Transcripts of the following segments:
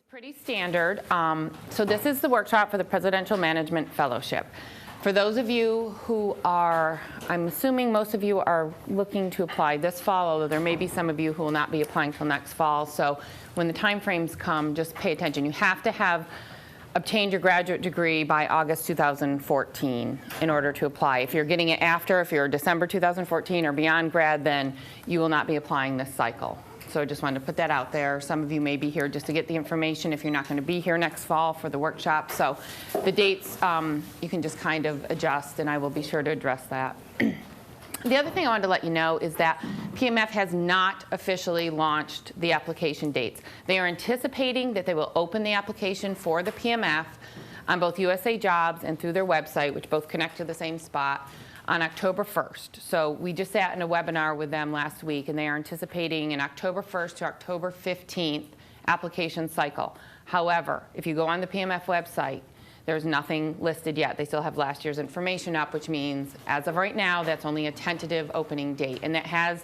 Pretty standard. So this is the workshop for the Presidential Management Fellowship. For those of you who are, I'm assuming most of you are looking to apply this fall, although there may be some of you who will not be applying till next fall. So when the time frames come, just pay attention. You have to have obtained your graduate degree by August 2014 in order to apply. If you're getting it after, if you're December 2014 or beyond grad, then you will not be applying this cycle. So I just wanted to put that out there. Some of you may be here just to get the information if you're not going to be here next fall for the workshop. So the dates, you can just kind of adjust, and I will be sure to address that. The other thing I wanted to let you know is that PMF has not officially launched the application dates. They are anticipating that they will open the application for the PMF on both USA Jobs and through their website, which both connect to the same spot, on October 1st. So we just sat in a webinar with them last week, and they are anticipating an October 1st to October 15th application cycle. However, if you go on the PMF website, there's nothing listed yet. They still have last year's information up, which means as of right now, that's only a tentative opening date. And that has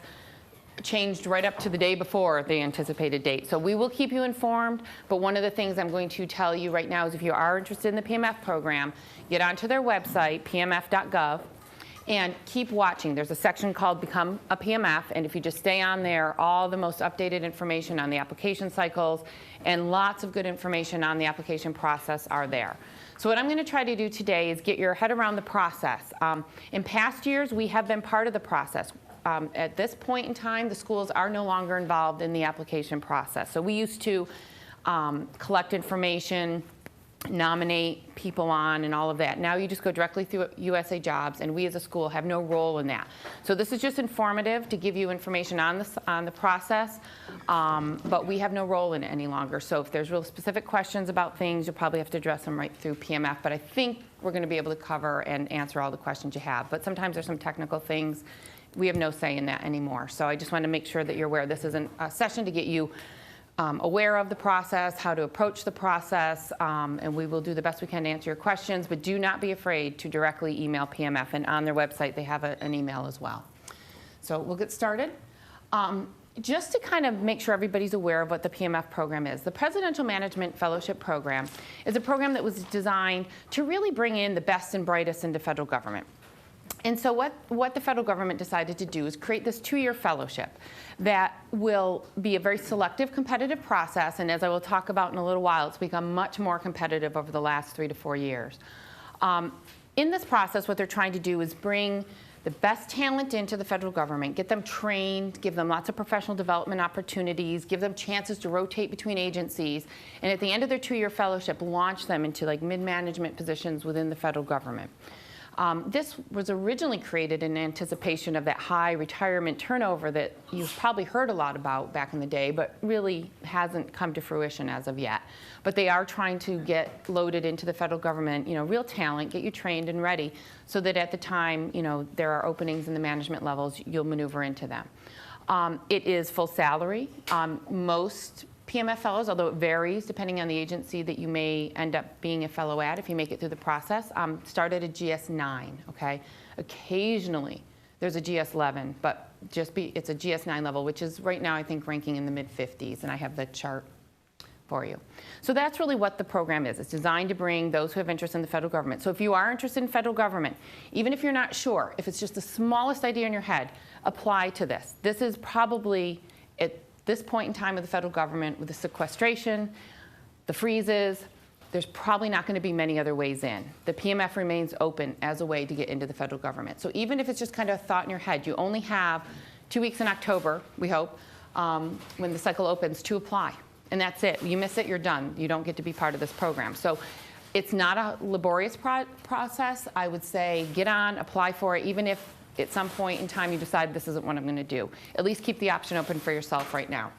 changed right up to the day before the anticipated date. So we will keep you informed, but one of the things I'm going to tell you right now is if you are interested in the PMF program, get onto their website, pmf.gov, and keep watching. There's a section called Become a PMF, and if you just stay on there, all the most updated information on the application cycles and lots of good information on the application process are there. So what I'm going to try to do today is get your head around the process. In past years, we have been part of the process. At this point in time, the schools are no longer involved in the application process. So we used to collect information, nominate people on, and all of that. Now you just go directly through USA Jobs, and we as a school have no role in that. So this is just informative to give you information on the process, but we have no role in it any longer. So if there's real specific questions about things, you'll probably have to address them right through PMF, but I think we're going to be able to cover and answer all the questions you have. But sometimes there's some technical things. We have no say in that anymore. So I just want to make sure that you're aware this isn't a session to get you aware of the process, how to approach the process, and we will do the best we can to answer your questions, but do not be afraid to directly email PMF, and on their website they have an email as well. So we'll get started. Just to kind of make sure everybody's aware of what the PMF program is, the Presidential Management Fellowship Program is a program that was designed to really bring in the best and brightest into federal government. And so what the federal government decided to do is create this 2-year fellowship that will be a very selective, competitive process. And as I will talk about in a little while, it's become much more competitive over the last 3 to 4 years. In this process, what they're trying to do is bring the best talent into the federal government, get them trained, give them lots of professional development opportunities, give them chances to rotate between agencies, and at the end of their 2-year fellowship, launch them into like mid-management positions within the federal government. This was originally created in anticipation of that high retirement turnover that you've probably heard a lot about back in the day, but really hasn't come to fruition as of yet. But they are trying to get loaded into the federal government, real talent, get you trained and ready, so that at the time, there are openings in the management levels, you'll maneuver into them. It is full salary. Most PMF fellows, although it varies depending on the agency that you may end up being a fellow at if you make it through the process, start at a GS9, okay? Occasionally there's a GS11, but it's a GS9 level, which is right now I think ranking in the mid-50s, and I have the chart for you. So that's really what the program is. It's designed to bring those who have interest in the federal government. So if you are interested in federal government, even if you're not sure, if it's just the smallest idea in your head, apply to this. This is probably at this point in time of the federal government with the sequestration, the freezes, there's probably not going to be many other ways in. The PMF remains open as a way to get into the federal government. So even if it's just kind of a thought in your head, you only have 2 weeks in October, we hope, when the cycle opens to apply. And that's it. You miss it, you're done. You don't get to be part of this program. So it's not a laborious process. I would say get on, apply for it, even if at some point in time you decide this isn't what I'm going to do. At least keep the option open for yourself right now.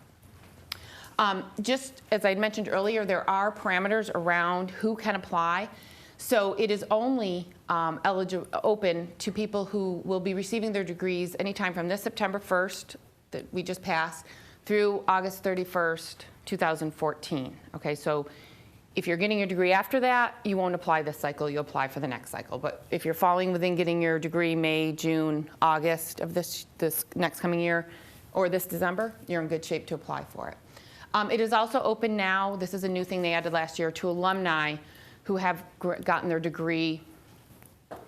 Just as I mentioned earlier, there are parameters around who can apply. So it is only open to people who will be receiving their degrees anytime from this September 1st that we just passed through August 31st, 2014. Okay, so if you're getting your degree after that, you won't apply this cycle, you'll apply for the next cycle. But if you're falling within getting your degree May, June, August of this next coming year, or this December, you're in good shape to apply for it. It is also open now, this is a new thing they added last year, to alumni who have gotten their degree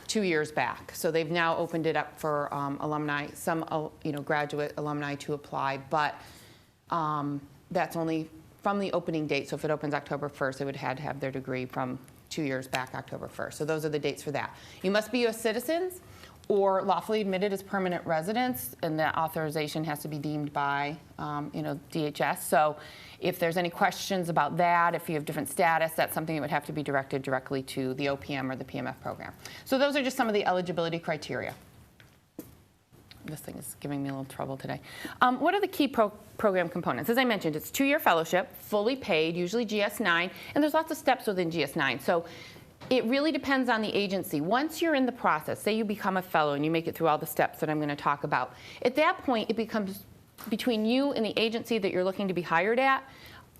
2 years back. So they've now opened it up for alumni, some graduate alumni to apply, but that's only from the opening date. So if it opens October 1st, they would have to have their degree from 2 years back, October 1st. So those are the dates for that. You must be U.S. citizens or lawfully admitted as permanent residents, and that authorization has to be deemed by DHS. So if there's any questions about that, if you have different status, that's something that would have to be directed directly to the OPM or the PMF program. So those are just some of the eligibility criteria. This thing is giving me a little trouble today. What are the key program components? As I mentioned, it's 2-year fellowship, fully paid, usually GS-9, and there's lots of steps within GS-9. So it really depends on the agency. Once you're in the process, say you become a fellow and you make it through all the steps that I'm going to talk about, at that point it becomes between you and the agency that you're looking to be hired at,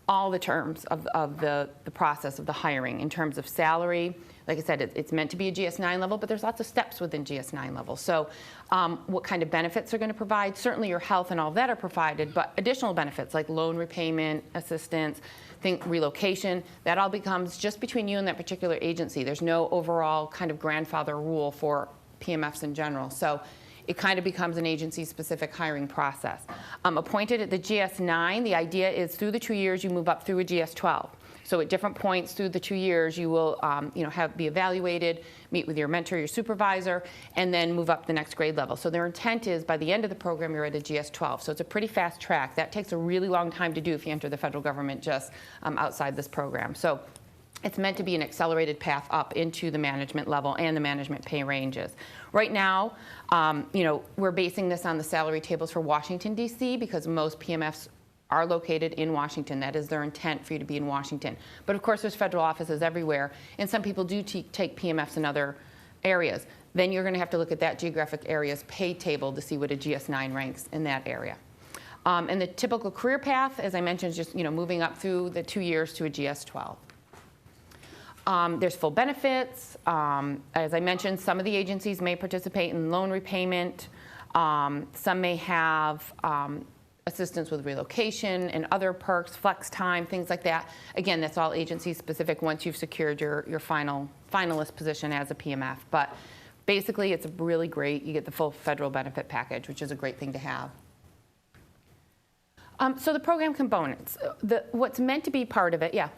all the terms of the process of the hiring in terms of salary. Like I said, it's meant to be a GS-9 level, but there's lots of steps within GS-9 level. So what kind of benefits are going to provide? Certainly your health and all of that are provided, but additional benefits like loan repayment, assistance, relocation, that all becomes just between you and that particular agency. There's no overall kind of grandfather rule for PMFs in general. So it kind of becomes an agency-specific hiring process. Appointed at the GS-9, the idea is through the 2 years you move up through a GS-12. So at different points through the 2 years, you will be evaluated, meet with your mentor, your supervisor, and then move up the next grade level. So their intent is by the end of the program, you're at a GS-12. So it's a pretty fast track. That takes a really long time to do if you enter the federal government just outside this program. So it's meant to be an accelerated path up into the management level and the management pay ranges. Right now, we're basing this on the salary tables for Washington, D.C., because most PMFs are located in Washington. That is their intent, for you to be in Washington. But of course, there's federal offices everywhere, and some people do take PMFs in other areas. Then you're going to have to look at that geographic area's pay table to see what a GS-9 ranks in that area. And the typical career path, as I mentioned, is just moving up through the 2 years to a GS-12. There's full benefits. As I mentioned, some of the agencies may participate in loan repayment. Some may have assistance with relocation and other perks, flex time, things like that. Again, that's all agency specific once you've secured your finalist position as a PMF. But basically, it's really great. You get the full federal benefit package, which is a great thing to have. So the program components, what's meant to be part of it, yeah.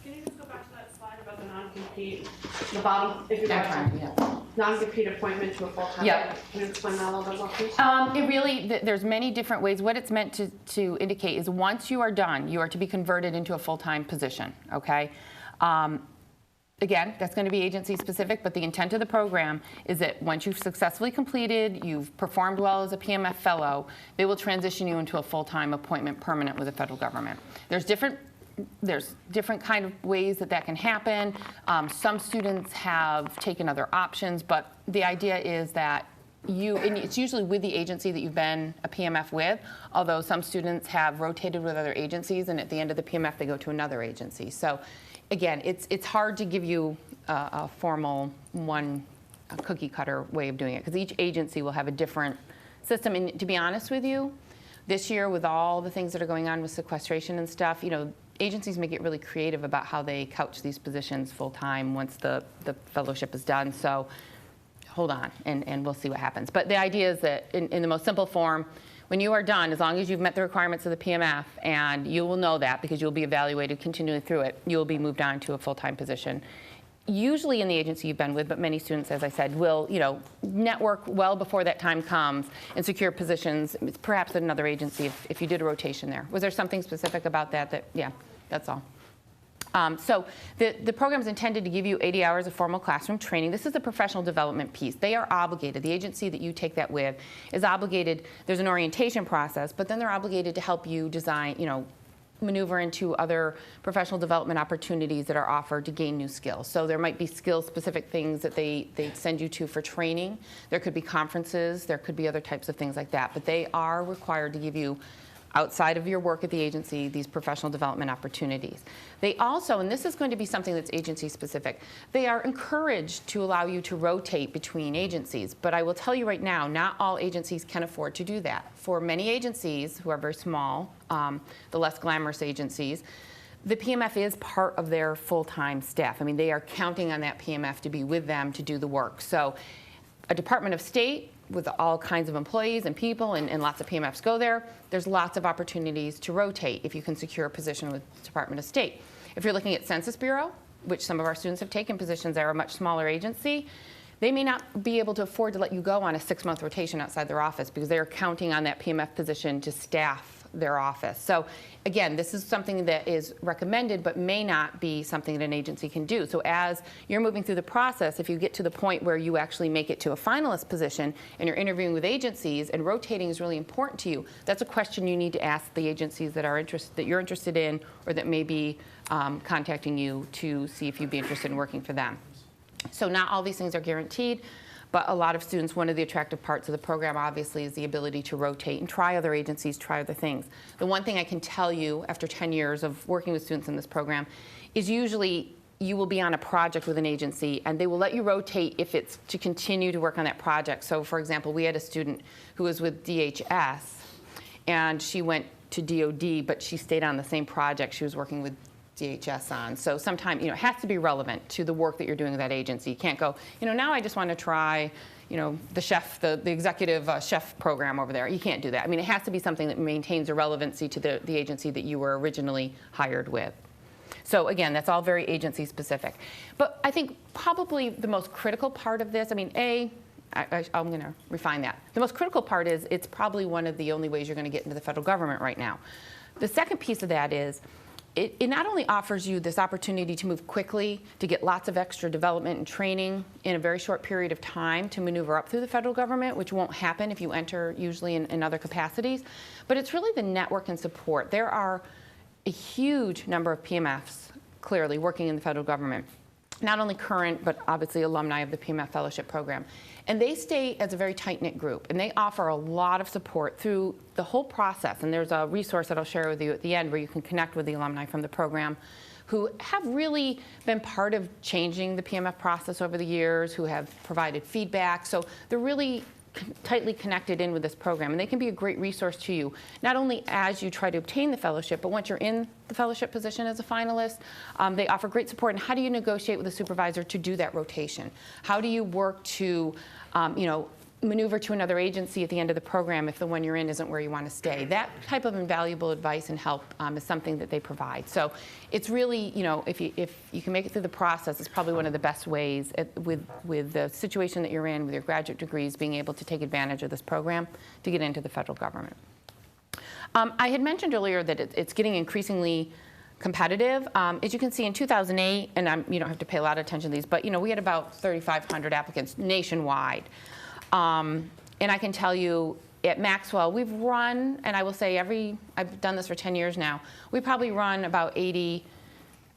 Can you just go back to that slide about the non-compete, the bottom, if you're non-compete appointment to a full-time? Yep. Can you explain that a little bit more, please? It really, there's many different ways. What it's meant to indicate is once you are done, you are to be converted into a full-time position, okay? Again, that's going to be agency specific, but the intent of the program is that once you've successfully completed, you've performed well as a PMF fellow, they will transition you into a full-time appointment permanent with the federal government. There's different kind of ways that can happen. Some students have taken other options, but the idea is that and it's usually with the agency that you've been a PMF with, although some students have rotated with other agencies, and at the end of the PMF, they go to another agency. So again, it's hard to give you a formal cookie cutter way of doing it, because each agency will have a different system. And to be honest with you, this year with all the things that are going on with sequestration and stuff, agencies may get really creative about how they couch these positions full-time once the fellowship is done. So hold on, and we'll see what happens. But the idea is that in the most simple form, when you are done, as long as you've met the requirements of the PMF, and you will know that because you'll be evaluated continually through it, you will be moved on to a full-time position. Usually in the agency you've been with, but many students, as I said, will network well before that time comes and secure positions, perhaps at another agency if you did a rotation there. Was there something specific about that? Yeah, that's all. So the program is intended to give you 80 hours of formal classroom training. This is the professional development piece. They are obligated, the agency that you take that with is obligated, there's an orientation process, but then they're obligated to help you design, maneuver into other professional development opportunities that are offered to gain new skills. So there might be skill-specific things that they send you to for training. There could be conferences. There could be other types of things like that. But they are required to give you outside of your work at the agency, these professional development opportunities. They also, and this is going to be something that's agency specific, they are encouraged to allow you to rotate between agencies. But I will tell you right now, not all agencies can afford to do that. For many agencies who are very small, the less glamorous agencies, the PMF is part of their full-time staff. I mean, they are counting on that PMF to be with them to do the work. So a Department of State with all kinds of employees and people, and lots of PMFs go there, there's lots of opportunities to rotate if you can secure a position with the Department of State. If you're looking at Census Bureau, which some of our students have taken positions that are a much smaller agency, they may not be able to afford to let you go on a 6-month rotation outside their office because they're counting on that PMF position to staff their office. So again, this is something that is recommended but may not be something that an agency can do. So as you're moving through the process, if you get to the point where you actually make it to a finalist position and you're interviewing with agencies and rotating is really important to you, that's a question you need to ask the agencies that you're interested in or that may be contacting you to see if you'd be interested in working for them. So not all these things are guaranteed. But a lot of students, one of the attractive parts of the program, obviously, is the ability to rotate and try other agencies, try other things. The one thing I can tell you after 10 years of working with students in this program is usually you will be on a project with an agency, and they will let you rotate if it's to continue to work on that project. So, for example, we had a student who was with DHS, and she went to DOD, but she stayed on the same project she was working with DHS on. So sometimes, it has to be relevant to the work that you're doing with that agency. You can't go, now I just want to try, the chef, the executive chef program over there. You can't do that. I mean, it has to be something that maintains a relevancy to the agency that you were originally hired with. So again, that's all very agency specific. But I think probably the most critical part of this, I'm going to refine that. The most critical part is it's probably one of the only ways you're going to get into the federal government right now. The second piece of that is it not only offers you this opportunity to move quickly, to get lots of extra development and training in a very short period of time to maneuver up through the federal government, which won't happen if you enter usually in other capacities, but it's really the network and support. There are a huge number of PMFs clearly working in the federal government, not only current, but obviously alumni of the PMF Fellowship Program. And they stay as a very tight-knit group, and they offer a lot of support through the whole process. And there's a resource that I'll share with you at the end where you can connect with the alumni from the program who have really been part of changing the PMF process over the years, who have provided feedback. So they're really tightly connected in with this program, and they can be a great resource to you, not only as you try to obtain the fellowship, but once you're in the fellowship position as a finalist. They offer great support. And how do you negotiate with a supervisor to do that rotation? How do you work to maneuver to another agency at the end of the program if the one you're in isn't where you want to stay? That type of invaluable advice and help is something that they provide. So it's really, if you can make it through the process, it's probably one of the best ways with the situation that you're in with your graduate degrees, being able to take advantage of this program to get into the federal government. I had mentioned earlier that it's getting increasingly competitive. As you can see in 2008, and you don't have to pay a lot of attention to these, but we had about 3,500 applicants nationwide. And I can tell you at Maxwell, we've run, and I will say I've done this for 10 years now, we probably run about 80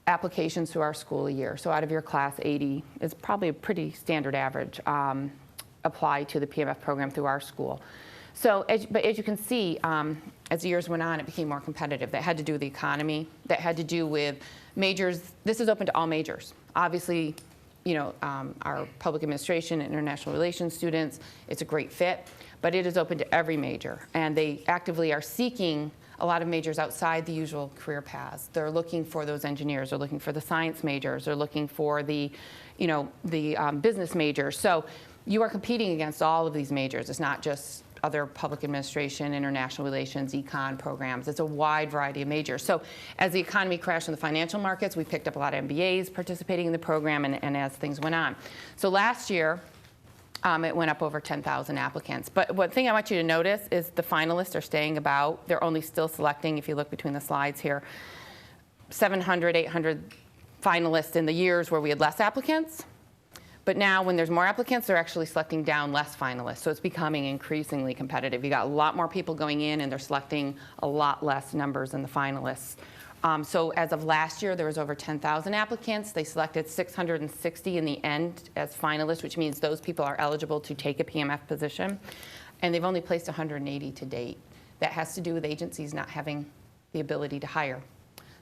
applications through our school a year. So out of your class, 80 is probably a pretty standard average apply to the PMF program through our school. So, but as you can see, as the years went on, it became more competitive. That had to do with the economy. That had to do with majors. This is open to all majors. Obviously, our public administration and international relations students, it's a great fit, but it is open to every major. And they actively are seeking a lot of majors outside the usual career paths. They're looking for those engineers. They're looking for the science majors. They're looking for the business majors. So you are competing against all of these majors. It's not just other public administration, international relations, econ programs. It's a wide variety of majors. So as the economy crashed in the financial markets, we picked up a lot of MBAs participating in the program and as things went on. So last year, it went up over 10,000 applicants. But one thing I want you to notice is the finalists are staying about. They're only still selecting, if you look between the slides here, 700, 800 finalists in the years where we had less applicants. But now when there's more applicants, they're actually selecting down less finalists. So it's becoming increasingly competitive. You got a lot more people going in, and they're selecting a lot less numbers than the finalists. So as of last year, there was over 10,000 applicants. They selected 660 in the end as finalists, which means those people are eligible to take a PMF position. And they've only placed 180 to date. That has to do with agencies not having the ability to hire.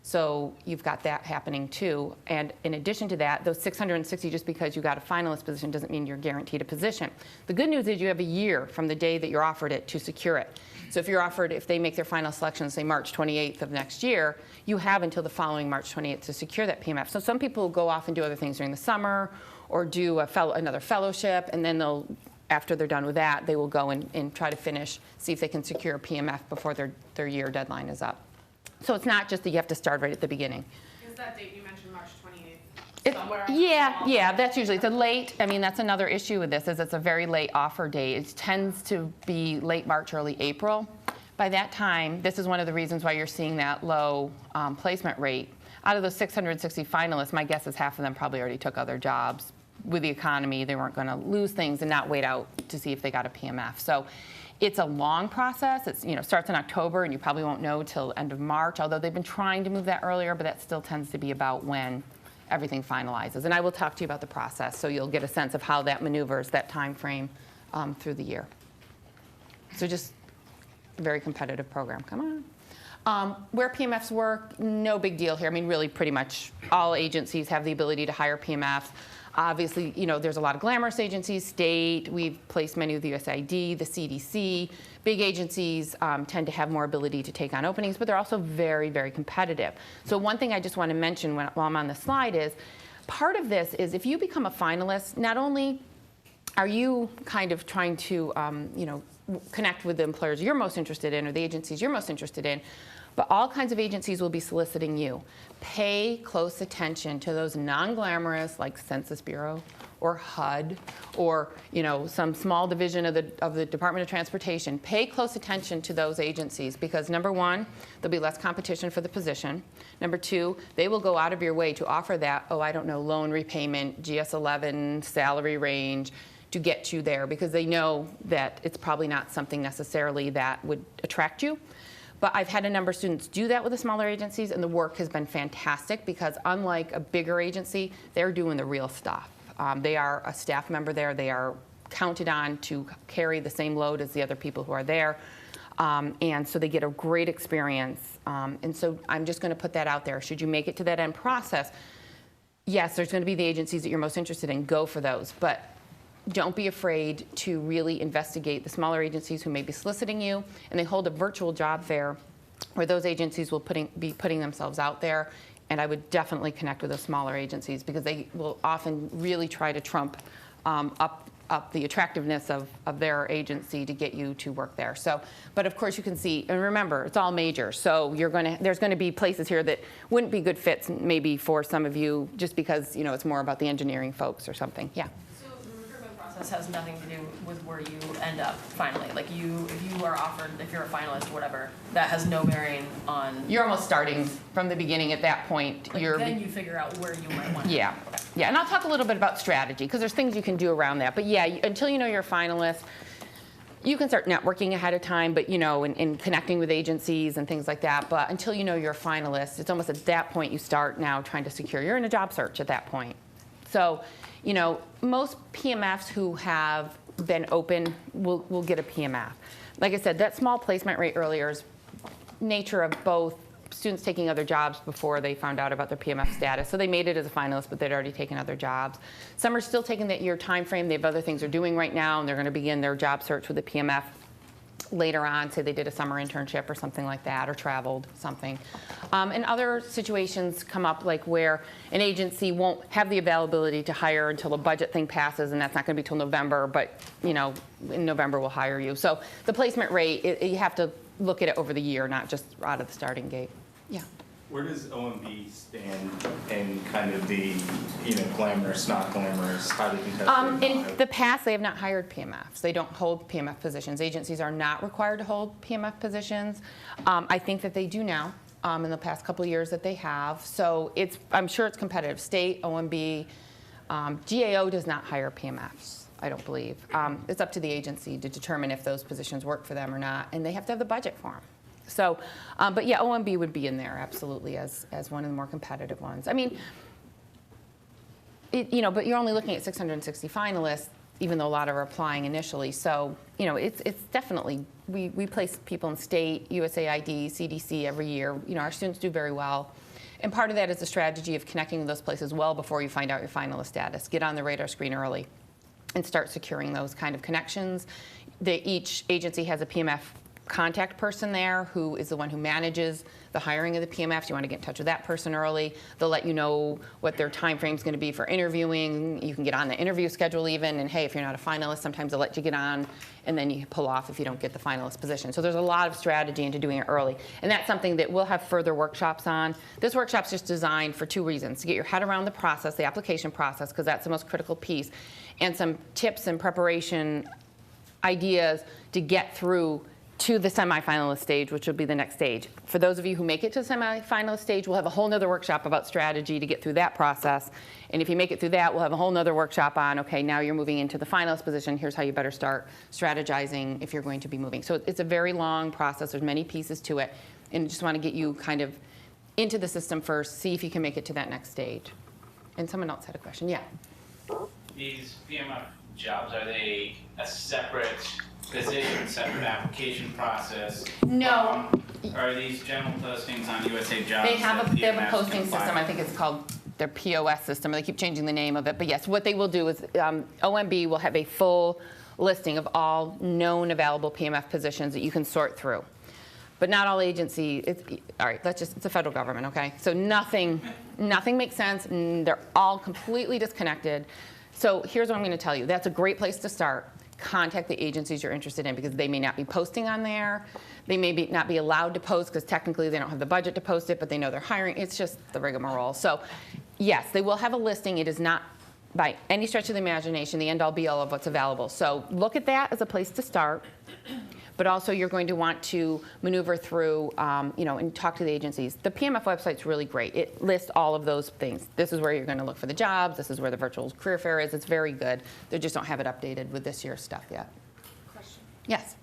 So you've got that happening too. And in addition to that, those 660, just because you got a finalist position doesn't mean you're guaranteed a position. The good news is you have a year from the day that you're offered it to secure it. So if you're offered, if they make their final selection, say March 28th of next year, you have until the following March 28th to secure that PMF. So some people go off and do other things during the summer or do another fellowship, and then they'll, after they're done with that, they will go and try to finish, see if they can secure a PMF before their year deadline is up. So it's not just that you have to start right at the beginning. Is that date you mentioned, March 28th? Somewhere Yeah, that's usually, it's a late, I mean, that's another issue with this, is it's a very late offer date. It tends to be late March, early April. By that time, this is one of the reasons why you're seeing that low placement rate. Out of those 660 finalists, my guess is half of them probably already took other jobs. With the economy, they weren't going to lose things and not wait out to see if they got a PMF. So it's a long process. It's, starts in October, and you probably won't know till end of March, although they've been trying to move that earlier, but that still tends to be about when everything finalizes. And I will talk to you about the process, so you'll get a sense of how that maneuvers, that time frame through the year. So just a very competitive program. Come on. Where PMFs work, no big deal here. I mean, really pretty much all agencies have the ability to hire PMFs. Obviously, there's a lot of glamorous agencies, state, we've placed many with the USAID, the CDC. Big agencies tend to have more ability to take on openings, but they're also very, very competitive. So one thing I just want to mention while I'm on the slide is, part of this is if you become a finalist, not only are you kind of trying to, connect with the employers you're most interested in or the agencies you're most interested in, but all kinds of agencies will be soliciting you. Pay close attention to those non-glamorous, like Census Bureau or HUD or some small division of the Department of Transportation. Pay close attention to those agencies because number one, there'll be less competition for the position. Number two, they will go out of your way to offer that, loan repayment, GS-11, salary range, to get you there because they know that it's probably not something necessarily that would attract you. But I've had a number of students do that with the smaller agencies, and the work has been fantastic because unlike a bigger agency, they're doing the real stuff. They are a staff member there. They are counted on to carry the same load as the other people who are there. And so they get a great experience. And so I'm just going to put that out there. Should you make it to that end process, yes, there's going to be the agencies that you're most interested in. Go for those. But don't be afraid to really investigate the smaller agencies who may be soliciting you, and they hold a virtual job fair where those agencies will be putting themselves out there, and I would definitely connect with those smaller agencies because they will often really try to trump up the attractiveness of their agency to get you to work there. So, but of course you can see, and remember, it's all major, so there's going to be places here that wouldn't be good fits maybe for some of you just because it's more about the engineering folks or something. Yeah. Has nothing to do with where you end up finally. Like if you are offered, if you're a finalist or whatever, that has no bearing on. You're almost starting from the beginning at that point. Then you figure out where you might want to. Yeah, yeah, and I'll talk a little bit about strategy because there's things you can do around that. But yeah, until you know you're a finalist, you can start networking ahead of time, but and connecting with agencies and things like that. But until you know you're a finalist, it's almost at that point you start now trying to secure. You're in a job search at that point. So. Most PMFs who have been open will get a PMF. Like I said, that small placement rate earlier is nature of both students taking other jobs before they found out about their PMF status. So they made it as a finalist, but they'd already taken other jobs. Some are still taking that year time frame. They have other things they're doing right now, and they're going to begin their job search with a PMF later on, say they did a summer internship or something like that, or traveled, something. And other situations come up like where an agency won't have the availability to hire until a budget thing passes, and that's not going to be till November, but in November we'll hire you. So the placement rate, you have to look at it over the year, not just out of the starting gate. Yeah. Where does OMB stand in kind of the, glamorous, not glamorous, highly competitive? In the past, they have not hired PMFs. They don't hold PMF positions. Agencies are not required to hold PMF positions. I think that they do now in the past couple of years that they have. So I'm sure it's competitive. State, OMB, GAO does not hire PMFs, I don't believe. It's up to the agency to determine if those positions work for them or not, and they have to have the budget for them. So, but yeah, OMB would be in there absolutely as one of the more competitive ones. I mean, but you're only looking at 660 finalists. even though a lot are applying initially. So, you know, it's definitely, we place people in state, USAID, CDC every year. You know, our students do very well. And part of that is the strategy of connecting with those places well before you find out your finalist status. Get on the radar screen early and start securing those kind of connections. Each agency has a PMF contact person there who is the one who manages the hiring of the PMFs. You want to get in touch with that person early. They'll let you know what their time frame is going to be for interviewing. You can get on the interview schedule even, and hey, if you're not a finalist, sometimes they'll let you get on, and then you pull off if you don't get the finalist position. So there's a lot of strategy into doing it early, and that's something that we'll have further workshops on. This workshop's just designed for 2 reasons: to get your head around the process, the application process, because that's the most critical piece, and some tips and preparation ideas to get through to the semifinalist stage, which will be the next stage. For those of you who make it to the semifinalist stage, we'll have a whole nother workshop about strategy to get through that process. And if you make it through that, we'll have a whole nother workshop on, okay, now you're moving into the finalist position. Here's how you better start strategizing if you're going to be moving. So it's a very long process. There's many pieces to it. And I just want to get you kind of into the system first, see if you can make it to that next stage. And someone else had a question. Yeah. These PMF jobs, are they a separate position, separate application process? No. Are these general postings on USA Jobs? They have that a PMFs posting can apply? system. I think it's called their POS system. They keep changing the name of it. But yes, what they will do is OMB will have a full listing of all known available PMF positions that you can sort through. But not all agencies, all right, it's a federal government, okay? So nothing makes sense. They're all completely disconnected. So here's what I'm going to tell you. That's a great place to start. Contact the agencies you're interested in, because they may not be posting on there. They may not be allowed to post because technically they don't have the budget to post it, but they know they're hiring. It's just the rigmarole. So yes, they will have a listing. It is not by any stretch of the imagination the end all be all of what's available. So look at that as a place to start. But also you're going to want to maneuver through, you know, and talk to the agencies. The PMF website's really great. It lists all of those things. This is where you're going to look for the jobs. This is where the virtual career fair is. It's very good. They just don't have it updated with this year's stuff yet. Question. Yes.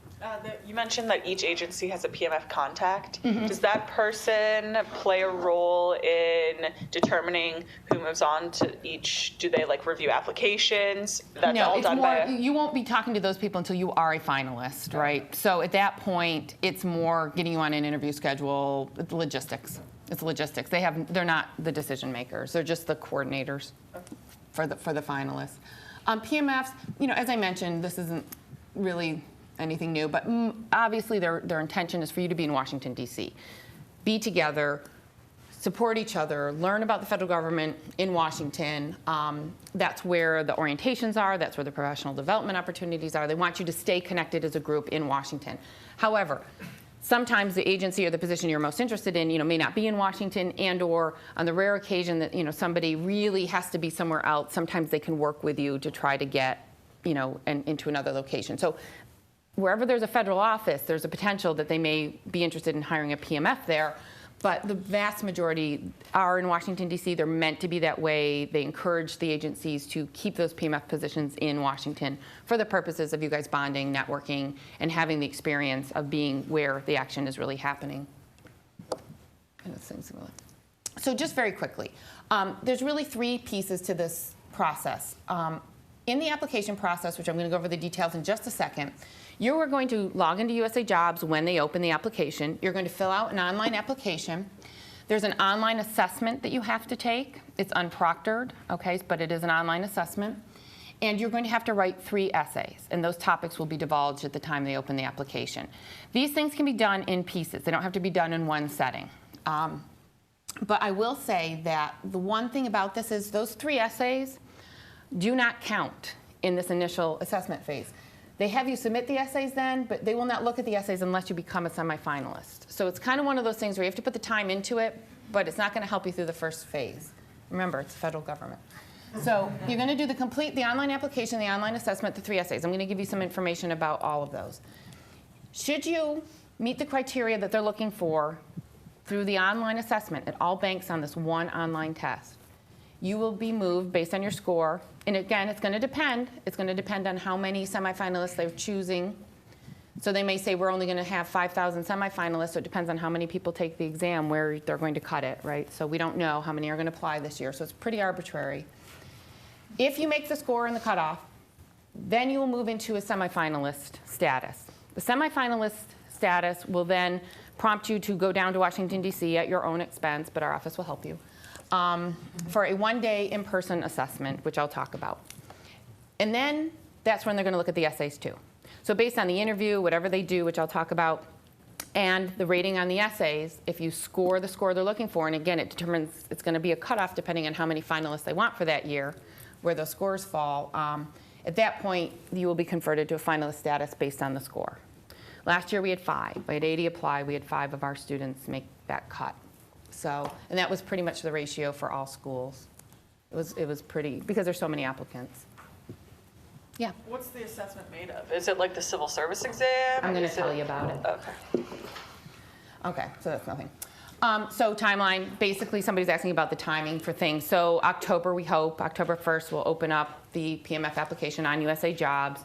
You mentioned that each agency has a PMF contact. Mm-hmm. Does that person play a role in determining who moves on to each? Do they like review applications? That's No, all it's done more, by you won't be talking to those people until you are a finalist, right? So at that point, it's more getting you on an interview schedule. It's logistics. It's logistics. They're not the decision makers. They're just the coordinators for the finalists. PMFs, you know, as I mentioned, this isn't really anything new, but obviously their intention is for you to be in Washington, D.C. Be together, support each other, learn about the federal government in Washington. That's where the orientations are. That's where the professional development opportunities are. They want you to stay connected as a group in Washington. However, sometimes the agency or the position you're most interested in, you know, may not be in Washington, and or on the rare occasion that, you know, somebody really has to be somewhere else, sometimes they can work with you to try to get, you know, into another location. So wherever there's a federal office, there's a potential that they may be interested in hiring a PMF there, but the vast majority are in Washington, D.C. They're meant to be that way. They encourage the agencies to keep those PMF positions in Washington for the purposes of you guys bonding, networking, and having the experience of being where the action is really happening. So just very quickly, there's really 3 pieces to this process. In the application process, which I'm going to go over the details in just a second, you are going to log into USA Jobs when they open the application. You're going to fill out an online application. There's an online assessment that you have to take. It's unproctored, okay, but it is an online assessment. And you're going to have to write 3 essays, and those topics will be divulged at the time they open the application. These things can be done in pieces. They don't have to be done in one setting. But I will say that the one thing about this is those 3 essays do not count in this initial assessment phase. They have you submit the essays then, but they will not look at the essays unless you become a semifinalist. So it's kind of one of those things where you have to put the time into it, but it's not going to help you through the first phase. Remember, it's the federal government. So you're going to do the online application, the online assessment, the 3 essays. I'm going to give you some information about all of those. Should you meet the criteria that they're looking for through the online assessment, it all banks on this one online test. You will be moved based on your score. And again, it's going to depend. It's going to depend on how many semifinalists they're choosing. So they may say we're only going to have 5,000 semifinalists, so it depends on how many people take the exam where they're going to cut it, right? So we don't know how many are going to apply this year, so it's pretty arbitrary. If you make the score and the cutoff, Then you will move into a semifinalist status. The semifinalist status will then prompt you to go down to Washington, D.C. at your own expense, but our office will help you, for a one-day in-person assessment, which I'll talk about. And then that's when they're going to look at the essays too. So based on the interview, whatever they do, which I'll talk about, and the rating on the essays, if you score the score they're looking for, and again, it determines, it's going to be a cutoff depending on how many finalists they want for that year, where those scores fall. At that point, you will be converted to a finalist status based on the score. Last year we had 5. We had 80 apply. We had 5 of our students make that cut. So, and that was pretty much the ratio for all schools. It was pretty, because there's so many applicants. Yeah, What's the assessment made of? Is it like the civil service exam? I'm going to Is tell you about it. Okay. Okay, so that's nothing. So timeline, basically somebody's asking about the timing for things. So October, we hope, October 1st, we'll open up the PMF application on USA Jobs.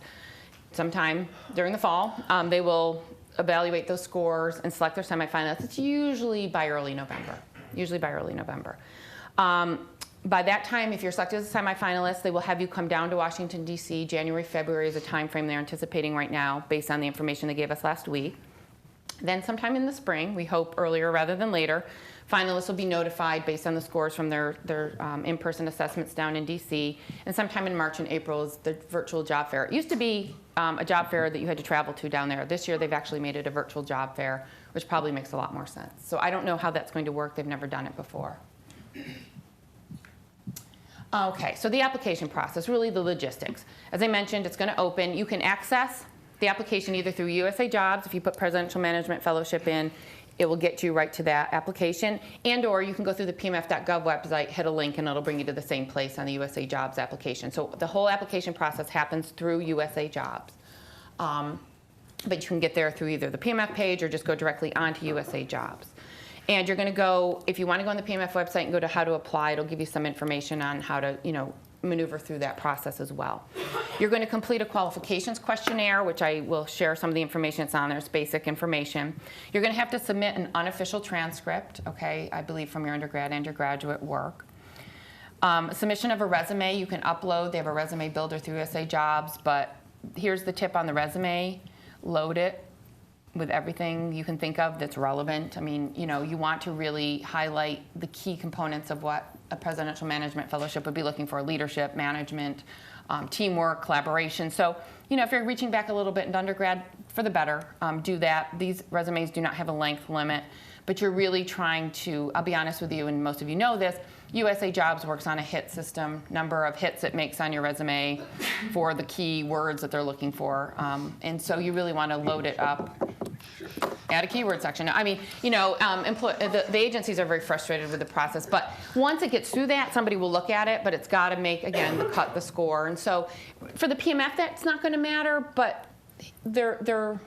Sometime during the fall, they will evaluate those scores and select their semifinalists. It's usually by early November, By that time, if you're selected as a semifinalist, they will have you come down to Washington, D.C. January, February is a time frame they're anticipating right now based on the information they gave us last week. Then sometime in the spring, we hope earlier rather than later, finalists will be notified based on the scores from their in-person assessments down in DC. And sometime in March and April is the virtual job fair. It used to be a job fair that you had to travel to down there. This year they've actually made it a virtual job fair, which probably makes a lot more sense. So I don't know how that's going to work. They've never done it before. Okay, so the application process, really the logistics. As I mentioned, it's going to open. You can access the application either through USA Jobs. If you put Presidential Management Fellowship in, it will get you right to that application. And or you can go through the PMF.gov website, hit a link, and it'll bring you to the same place on the USA Jobs application. So the whole application process happens through USA Jobs. But you can get there through either the PMF page or just go directly onto USA Jobs. And you're going to go, if you want to go on the PMF website and go to how to apply, it'll give you some information on how to, maneuver through that process as well. You're going to complete a qualifications questionnaire, which I will share some of the information that's on there. It's basic information. You're going to have to submit an unofficial transcript, okay, I believe from your undergrad and your graduate work. Submission of a resume you can upload. They have a resume builder through USA Jobs, but here's the tip on the resume. Load it with everything you can think of that's relevant. I mean, you want to really highlight the key components of what a Presidential Management Fellowship would be looking for: leadership, management, teamwork, collaboration. So, if you're reaching back a little bit in undergrad, for the better, do that. These resumes do not have a length limit, but you're really trying to, I'll be honest with you, and most of you know this, USA Jobs works on a hit system, number of hits it makes on your resume for the key words that they're looking for. And so you really want to load it up. Add a keyword section. I mean, the agencies are very frustrated with the process, but once it gets through that, somebody will look at it, but it's got to make, again, the score. And so for the PMF, that's not going to matter, but their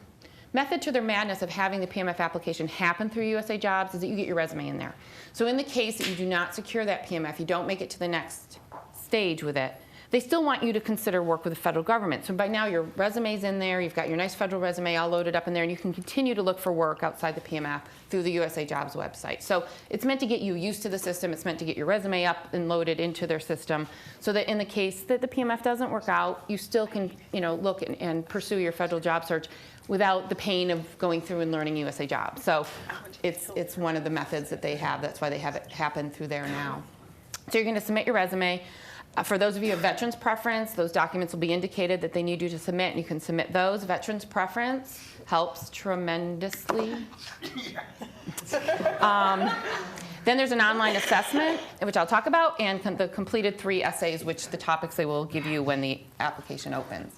method to their madness of having the PMF application happen through USA Jobs is that you get your resume in there. So in the case that you do not secure that PMF, you don't make it to the next stage with it, they still want you to consider work with the federal government. So by now your resume's in there, you've got your nice federal resume all loaded up in there, and you can continue to look for work outside the PMF through the USA Jobs website. So it's meant to get you used to the system. It's meant to get your resume up and loaded into their system so that in the case that the PMF doesn't work out, you still can look and pursue your federal job search without the pain of going through and learning USA Jobs. So it's one of the methods that they have. That's why they have it happen through there now. So you're going to submit your resume. For those of you who have veterans preference, those documents will be indicated that they need you to submit, and you can submit those. Veterans preference helps tremendously. Then there's an online assessment, which I'll talk about, and the completed 3 essays, which the topics they will give you when the application opens.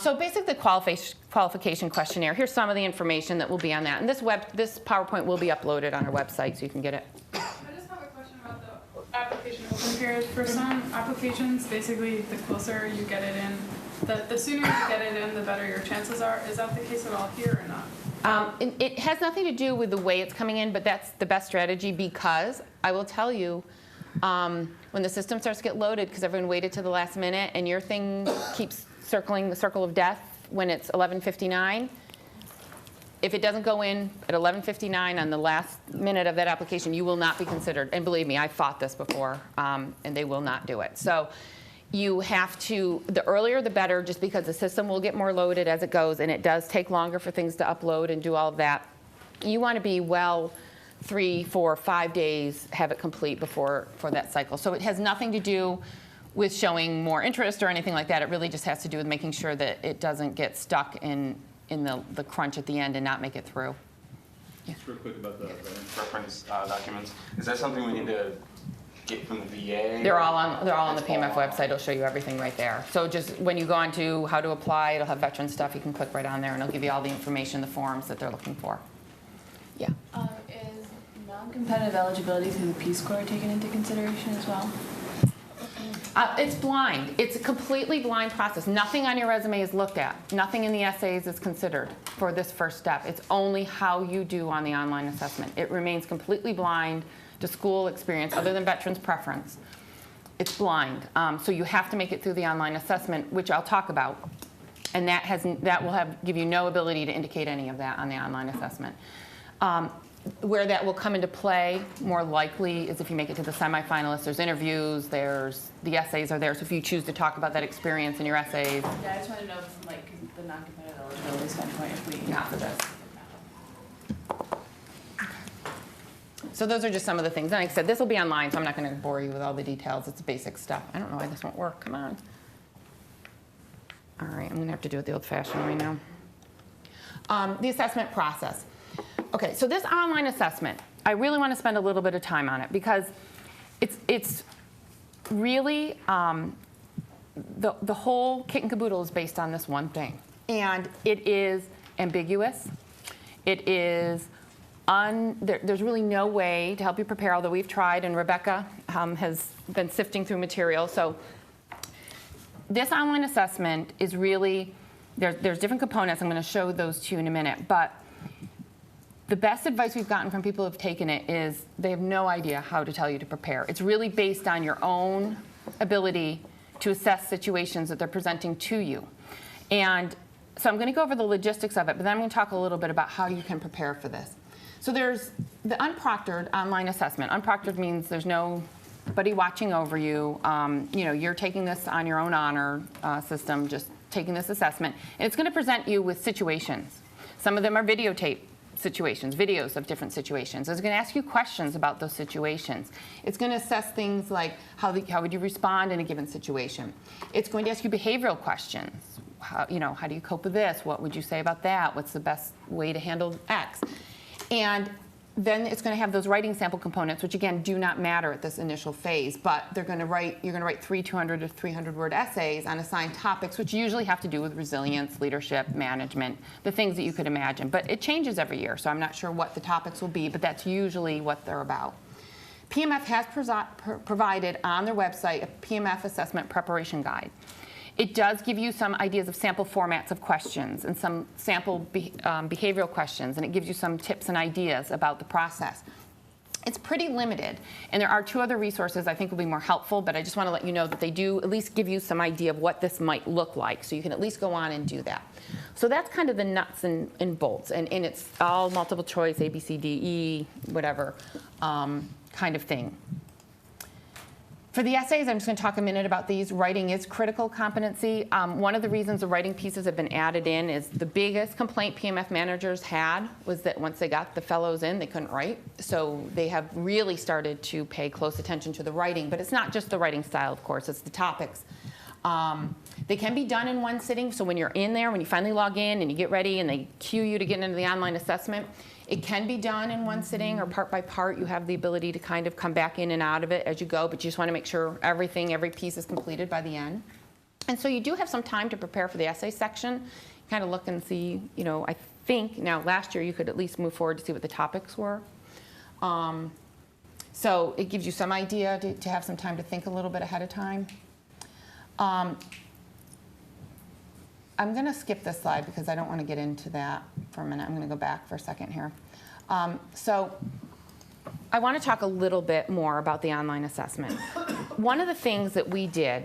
So basically the qualification questionnaire, here's some of the information that will be on that. And this PowerPoint will be uploaded on our website, so you can get it. I just have a question about the application open period. For some applications, basically the closer you get it in, the sooner you get it in, the better your chances are. Is that the case at all here or not? It has nothing to do with the way it's coming in, but that's the best strategy, because I will tell you, when the system starts to get loaded, because everyone waited to the last minute, and your thing keeps circling the circle of death when it's 11:59, if it doesn't go in at 11:59 on the last minute of that application, you will not be considered. And believe me, I fought this before, and they will not do it. So You have to, the earlier the better, just because the system will get more loaded as it goes, and it does take longer for things to upload and do all of that. You want to be well 3, 4, 5 days, have it complete for that cycle. So it has nothing to do with showing more interest or anything like that. It really just has to do with making sure that it doesn't get stuck in the crunch at the end and not make it through. Just real quick about the preference documents. Is that something we need to get from the VA? They're all on the PMF website. It'll show you everything right there. So just when you go on to how to apply, it'll have veteran stuff. You can click right on there, and it'll give you all the information, the forms that they're looking for. Yeah. Is non-competitive eligibility through the Peace Corps taken into consideration as well? It's blind. It's a completely blind process. Nothing on your resume is looked at. Nothing in the essays is considered for this first step. It's only how you do on the online assessment. It remains completely blind to school experience other than veterans' preference. It's blind. So you have to make it through the online assessment, which I'll talk about. And that will give you no ability to indicate any of that on the online assessment. Where that will come into play more likely is if you make it to the semifinalists. There's interviews, the essays are there. So if you choose to talk about that experience in your essays. Yeah, I just want to know from like the non-competitive eligibility standpoint if we. Not for this. So those are just some of the things. And like I said, this will be online, so I'm not going to bore you with all the details. It's basic stuff. I don't know why this won't work. Come on. All right, I'm going to have to do it the old-fashioned way now. The assessment process. Okay, so this online assessment, I really want to spend a little bit of time on it because it's really, the whole kit and caboodle is based on this one thing. And it is ambiguous. It is, there's really no way to help you prepare, although we've tried, and Rebecca has been sifting through material. So this online assessment is really, there's different components. I'm going to show those to you in a minute. But the best advice we've gotten from people who have taken it is they have no idea how to tell you to prepare. It's really based on your own ability to assess situations that they're presenting to you. And so I'm going to go over the logistics of it, but then I'm going to talk a little bit about how you can prepare for this. So there's the unproctored online assessment. Unproctored means there's nobody watching over you. You're taking this on your own honor system, just taking this assessment. And it's going to present you with situations. Some of them are videotape situations, videos of different situations. It's going to ask you questions about those situations. It's going to assess things like how would you respond in a given situation. It's going to ask you behavioral questions. How do you cope with this? What would you say about that? What's the best way to handle X? And then it's going to have those writing sample components, which again do not matter at this initial phase, but you're going to write 3 200 to 300 word essays on assigned topics, which usually have to do with resilience, leadership, management, the things that you could imagine. But it changes every year, so I'm not sure what the topics will be, but that's usually what they're about. PMF has provided on their website a PMF assessment preparation guide. It does give you some ideas of sample formats of questions and some sample behavioral questions, and it gives you some tips and ideas about the process. It's pretty limited, and there are 2 other resources I think will be more helpful, but I just want to let you know that they do at least give you some idea of what this might look like, so you can at least go on and do that. So that's kind of the nuts and bolts, and it's all multiple choice, A, B, C, D, E, whatever kind of thing. For the essays, I'm just going to talk a minute about these. Writing is critical competency. One of the reasons the writing pieces have been added in is the biggest complaint PMF managers had was that once they got the fellows in, they couldn't write. So they have really started to pay close attention to the writing. But it's not just the writing style, of course. It's the topics. They can be done in one sitting. So when you're in there, when you finally log in and you get ready and they cue you to get into the online assessment, it can be done in one sitting or part by part. You have the ability to kind of come back in and out of it as you go, but you just want to make sure every piece is completed by the end. And so you do have some time to prepare for the essay section. Kind of look and see, I think, now last year you could at least move forward to see what the topics were. So it gives you some idea to have some time to think a little bit ahead of time. I'm going to skip this slide because I don't want to get into that for a minute. I'm going to go back for a second here. So I want to talk a little bit more about the online assessment. One of the things that we did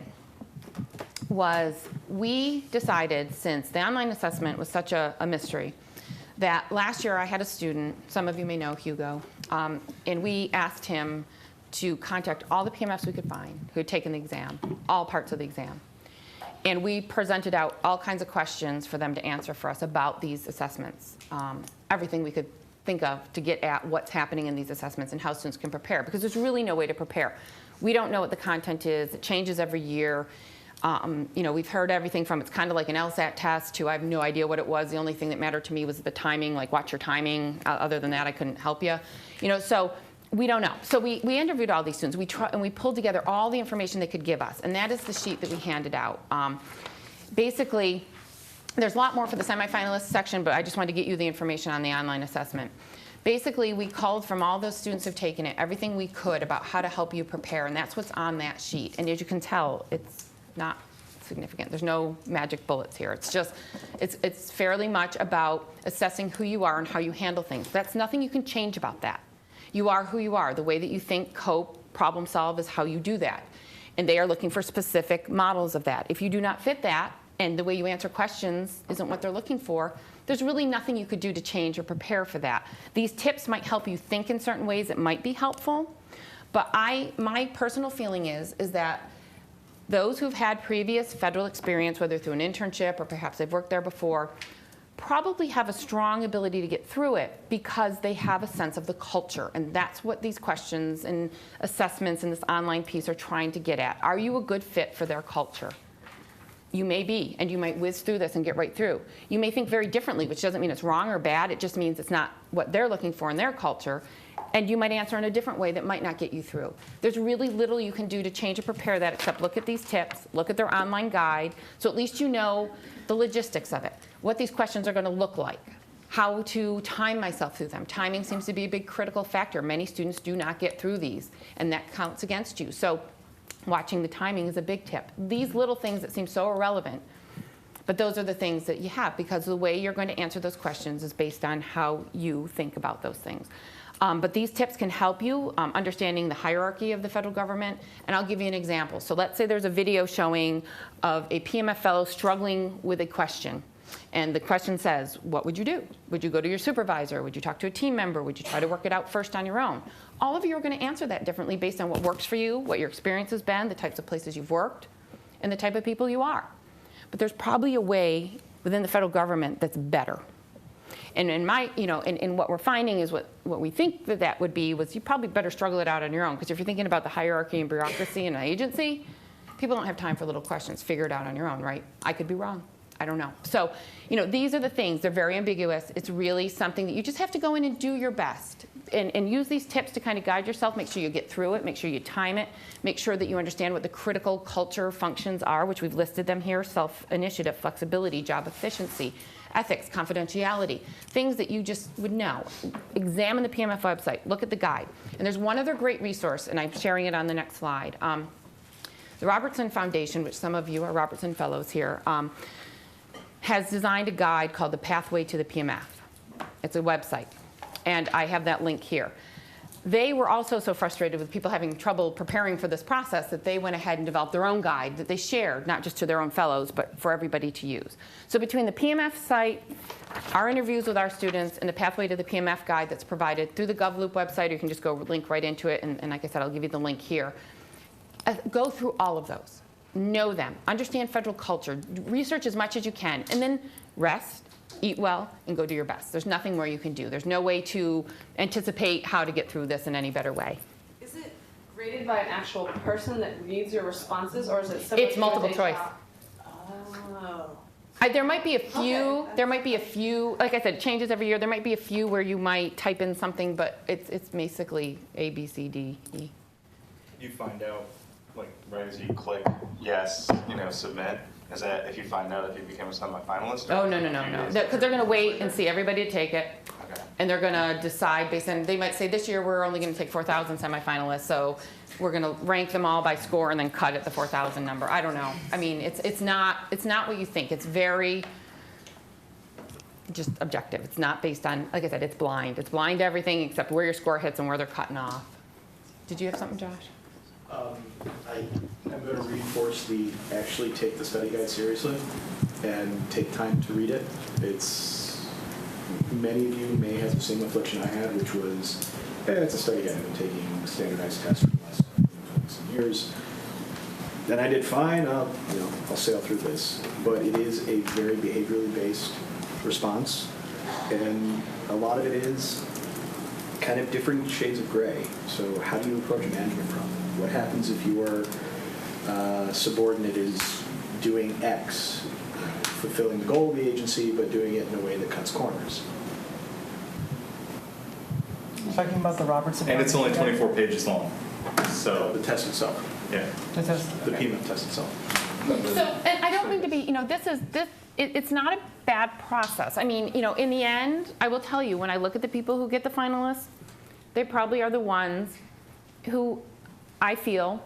was we decided, since the online assessment was such a mystery, that last year I had a student, some of you may know Hugo, and we asked him to contact all the PMFs we could find who had taken the exam, all parts of the exam. And we presented out all kinds of questions for them to answer for us about these assessments, everything we could think of to get at what's happening in these assessments and how students can prepare, because there's really no way to prepare. We don't know what the content is. It changes every year. We've heard everything from it's kind of like an LSAT test to I have no idea what it was. The only thing that mattered to me was the timing, like watch your timing. Other than that, I couldn't help you. So we don't know. So we interviewed all these students. We pulled together all the information they could give us, and that is the sheet that we handed out. Basically, there's a lot more for the semifinalist section, but I just wanted to get you the information on the online assessment. Basically, we culled from all those students who've taken it everything we could about how to help you prepare, and that's what's on that sheet. And as you can tell, it's not significant. There's no magic bullets here. It's just, it's fairly much about assessing who you are and how you handle things. That's nothing you can change about that. You are who you are. The way that you think, cope, problem solve is how you do that. And they are looking for specific models of that. If you do not fit that, and the way you answer questions isn't what they're looking for, there's really nothing you could do to change or prepare for that. These tips might help you think in certain ways that might be helpful, but my personal feeling is that those who've had previous federal experience, whether through an internship or perhaps they've worked there before, probably have a strong ability to get through it because they have a sense of the culture. And that's what these questions and assessments in this online piece are trying to get at. Are you a good fit for their culture? You may be, and you might whiz through this and get right through. You may think very differently, which doesn't mean it's wrong or bad. It just means it's not what they're looking for in their culture. And you might answer in a different way that might not get you through. There's really little you can do to change or prepare that except look at these tips, look at their online guide, so at least you know the logistics of it, what these questions are going to look like, how to time myself through them. Timing seems to be a big critical factor. Many students do not get through these, and that counts against you. So watching the timing is a big tip. These little things that seem so irrelevant, but those are the things that you have because the way you're going to answer those questions is based on how you think about those things. But these tips can help you understanding the hierarchy of the federal government, and I'll give you an example. So let's say there's a video showing of a PMF fellow struggling with a question, and the question says, what would you do? Would you go to your supervisor? Would you talk to a team member? Would you try to work it out first on your own? All of you are going to answer that differently based on what works for you, what your experience has been, the types of places you've worked, and the type of people you are. But there's probably a way within the federal government that's better. And in what we're finding is what we think that would be was you probably better struggle it out on your own, because if you're thinking about the hierarchy and bureaucracy in an agency, people don't have time for little questions. Figure it out on your own, right? I could be wrong. I don't know. So, these are the things. They're very ambiguous. It's really something that you just have to go in and do your best and use these tips to kind of guide yourself. Make sure you get through it. Make sure you time it. Make sure that you understand what the critical culture functions are, which we've listed them here: self-initiative, flexibility, job efficiency, ethics, confidentiality, things that you just would know. Examine the PMF website. Look at the guide. And there's one other great resource, and I'm sharing it on the next slide. The Robertson Foundation, which some of you are Robertson Fellows here, has designed a guide called The Pathway to the PMF. It's a website, and I have that link here. They were also so frustrated with people having trouble preparing for this process that they went ahead and developed their own guide that they shared, not just to their own fellows, but for everybody to use. So between the PMF site, our interviews with our students, and the Pathway to the PMF guide that's provided through the GovLoop website, or you can just go link right into it, and like I said, I'll give you the link here. Go through all of those. Know them. Understand federal culture. Research as much as you can, and then rest, eat well, and go do your best. There's nothing more you can do. There's no way to anticipate how to get through this in any better way. Is it graded by an actual person that reads your responses, or is it similar It's to multiple a choice. Oh. There might be a few. Okay. There might be a few. Like I said, it changes every year. There might be a few where you might type in something, but it's basically A, B, C, D, E. You find out, like, right as you click yes, submit. Is that if you find out if you become a semifinalist? Oh, no. Because they're going to wait and see everybody to take it. Okay. And they're going to decide based on, they might say this year we're only going to take 4,000 semifinalists, so we're going to rank them all by score and then cut at the 4,000 number. I don't know. I mean, it's not what you think. It's very just objective. It's not based on, like I said, it's blind. It's blind to everything except where your score hits and where they're cutting off. Did you have something, Josh? I'm going to reinforce actually take the study guide seriously and take time to read it. Many of you may have the same affliction I had, which was, it's a study guide. I've been taking standardized tests for the last weeks and years. Then I did fine. I'll sail through this. But it is a very behaviorally based response, and a lot of it is kind of different shades of gray. So how do you approach a management problem? What happens if your subordinate is doing X, fulfilling the goal of the agency, but doing it in a way that cuts corners? Talking about the Robertson. And it's only 24 pages long. So The test itself, yeah. the PMF test itself. So, and I don't mean to be, it's not a bad process. I mean, in the end, I will tell you, when I look at the people who get the finalists, they probably are the ones who I feel,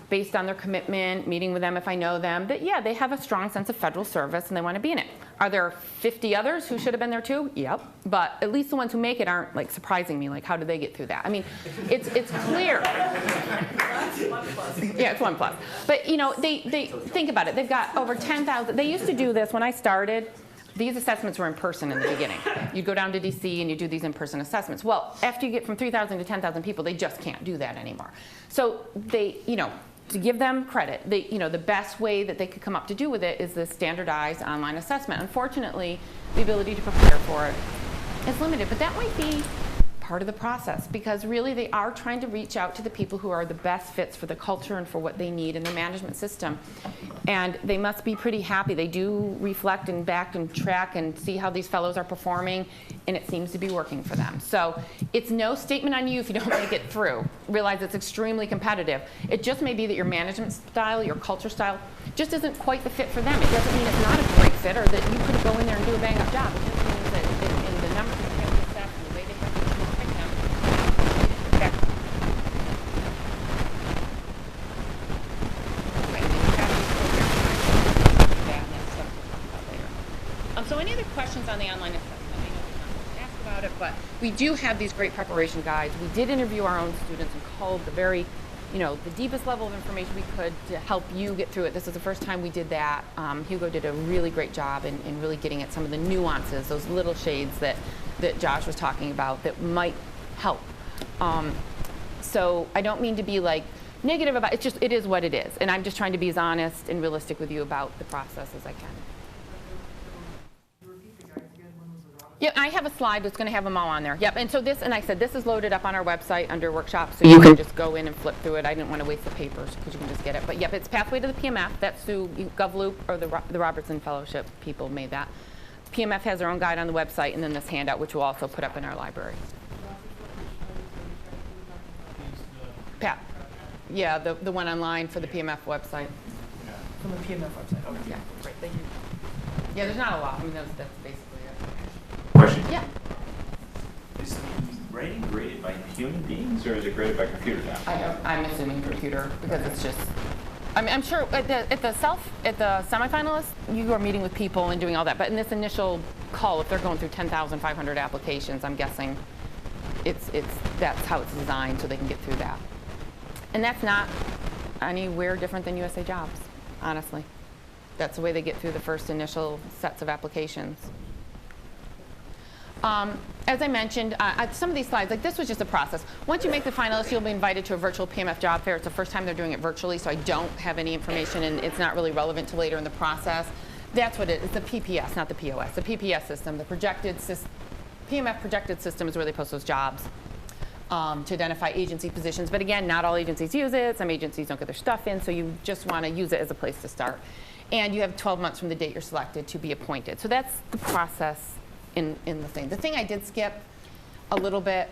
based on their commitment, meeting with them if I know them, that yeah, they have a strong sense of federal service and they want to be in it. Are there 50 others who should have been there too? Yep. But at least the ones who make it aren't like surprising me. Like, how did they get through that? I mean, it's clear. Yeah, it's 1+. But they think about it. They've got over 10,000. They used to do this when I started. These assessments were in person in the beginning. You'd go down to DC and you do these in-person assessments. Well, after you get from 3,000 to 10,000 people, they just can't do that anymore. So they, to give them credit, the best way that they could come up to do with it is the standardized online assessment. Unfortunately, the ability to prepare for it is limited, but that might be part of the process, because really they are trying to reach out to the people who are the best fits for the culture and for what they need in their management system. And they must be pretty happy. They do reflect and back and track and see how these fellows are performing, and it seems to be working for them. So it's no statement on you if you don't make it through. Realize it's extremely competitive. It just may be that your management style, your culture style, just isn't quite the fit for them. It doesn't mean it's not a great fit or that you couldn't go in there and do a bang-up job. It just means that in the numbers that they have to assess and the way they have to pick them, that so any other questions on the online assessment? I know we're not asked about it, but we do have these great preparation guides. We did interview our own students and culled the very, the deepest level of information we could to help you get through it. This is the first time we did that. Hugo did a really great job in really getting at some of the nuances, those little shades that Josh was talking about that might help. So I don't mean to be like negative about it. It is what it is. And I'm just trying to be as honest and realistic with you about the process as I can. Yeah, I have a slide that's going to have them all on there. Yep, and so this is loaded up on our website under workshops, so you can just go in and flip through it. I didn't want to waste the papers because you can just get it. But yep, it's Pathway to the PMF. That's through GovLoop, or the Robertson Fellowship people made that. PMF has their own guide on the website, and then this handout, which we'll also put up in our library. Pat, yeah, the one online for the PMF website. From the PMF website. Okay. Yeah, right. Yeah, there's not a lot. I mean, that's basically it. Question. Yeah. Is the writing graded by human beings or is it graded by computer now? I'm assuming computer because it's just. I mean, I'm sure at the semifinalists, you are meeting with people and doing all that. But in this initial call, if they're going through 10,500 applications, I'm guessing that's how it's designed so they can get through that. And that's not anywhere different than USA Jobs, honestly. That's the way they get through the first initial sets of applications. As I mentioned, some of these slides, like this was just a process. Once you make the finalist, you'll be invited to a virtual PMF job fair. It's the first time they're doing it virtually, so I don't have any information, and it's not really relevant to later in the process. That's what it's the PPS, not the POS. The PPS system, the PMF projected system is where they post those jobs to identify agency positions. But again, not all agencies use it. Some agencies don't get their stuff in, so you just want to use it as a place to start. And you have 12 months from the date you're selected to be appointed. So that's the process in the thing. The thing I did skip a little bit,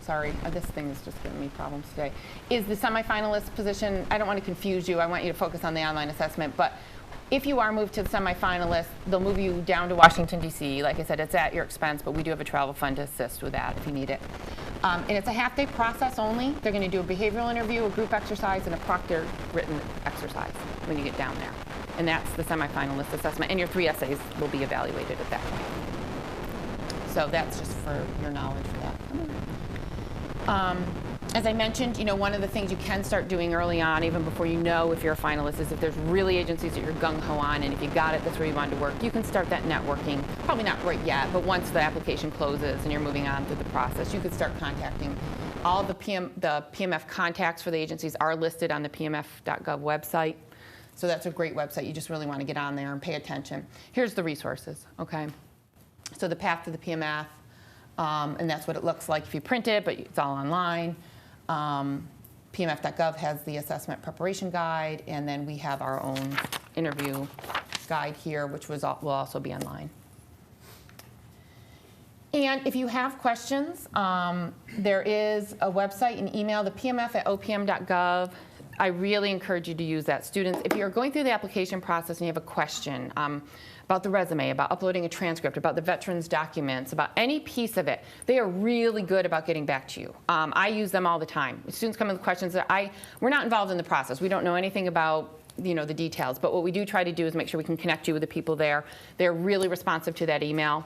sorry, this thing is just giving me problems today, is the semifinalist position. I don't want to confuse you. I want you to focus on the online assessment. But if you are moved to the semifinalist, they'll move you down to Washington, D.C. Like I said, it's at your expense, but we do have a travel fund to assist with that if you need it. And it's a half-day process only. They're going to do a behavioral interview, a group exercise, and a proctored written exercise when you get down there. And that's the semifinalist assessment. And your 3 essays will be evaluated at that point. So that's just for your knowledge for that. As I mentioned, one of the things you can start doing early on, even before you know if you're a finalist, is if there's really agencies that you're gung-ho on, and if you got it, that's where you wanted to work, you can start that networking. Probably not right yet, but once the application closes and you're moving on through the process, you could start contacting All the PMF contacts for the agencies are listed on the pmf.gov website. So that's a great website. You just really want to get on there and pay attention. Here's the resources, okay? So the path to the PMF, and that's what it looks like if you print it, but it's all online. PMF.gov has the assessment preparation guide, and then we have our own interview guide here, which will also be online. And if you have questions, there is a website and email, the pmf@opm.gov. I really encourage you to use that. Students, if you're going through the application process and you have a question about the resume, about uploading a transcript, about the veterans documents, about any piece of it, they are really good about getting back to you. I use them all the time. Students come with questions that we're not involved in the process. We don't know anything about the details, but what we do try to do is make sure we can connect you with the people there. They're really responsive to that email.